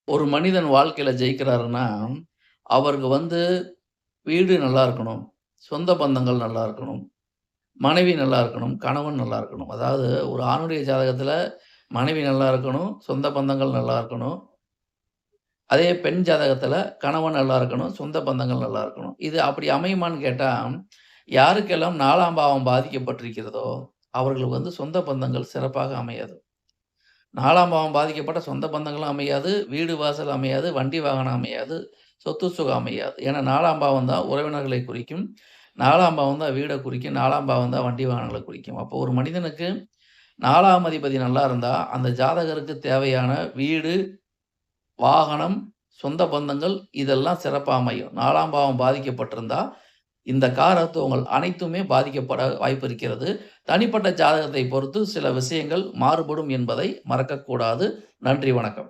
ஒரு மனிதன் வாழ்க்கையில ஜெயிக்கிறாருன்னா, அவருக்கு வீடு நல்லா இருக்கணும், சொந்த பந்தங்கள் நல்லா இருக்கணும், மனைவி நல்லா இருக்கணும், கணவன் நல்லா இருக்கணும். அதாவது ஒரு ஆணுடைய ஜாதகத்தில மனைவி நல்லா இருக்கணும், சொந்த பந்தங்கள் நல்லா இருக்கணும். அதே பெண் ஜாதகத்தில கணவன் நல்லா இருக்கணும், சொந்த பந்தங்கள் நல்லா இருக்கணும். இது அப்படி அமையுமான்னு கேட்டா, யாருக்கெல்லாம் 4ஆம் பாவம் பாதிக்கப்பட்டிருக்கிறதோ, அவர்களுக்கு சொந்த பந்தங்கள் சிறப்பாக அமையாது. 4ஆம் பாவம் பாதிக்கப்பட்ட சொந்த பந்தங்களும் அமையாது, வீடு வாசல் அமையாது, வண்டி வாகனம் அமையாது, சொத்து சுகம் அமையாது. ஏன்னா 4ஆம் பாவம் தான் உறவினர்களை குறிக்கும். 4ஆம் பாவம் தான் வீட குறிக்கும். 4ஆம் பாவம் தான் வண்டி வாகனங்கள குறிக்கும். அப்போ ஒரு மனிதனுக்கு 4ஆம் அதிபதி நல்லா இருந்தா, அந்த ஜாதகருக்கு தேவையான வீடு, வாகனம், சொந்த பந்தங்கள் இதெல்லாம் சிறப்பா அமையும். 4ஆம் பாவம் பாதிக்கப்பட்டிருந்தா, இந்த காரத்துவங்கள் அனைத்துமே பாதிக்கப்பட வாய்ப்பு இருக்கிறது. தனிப்பட்ட ஜாதகத்தை பொறுத்து சில விஷயங்கள் மாறுபடும் என்பதை மறக்கக்கூடாது. நன்றி, வணக்கம்.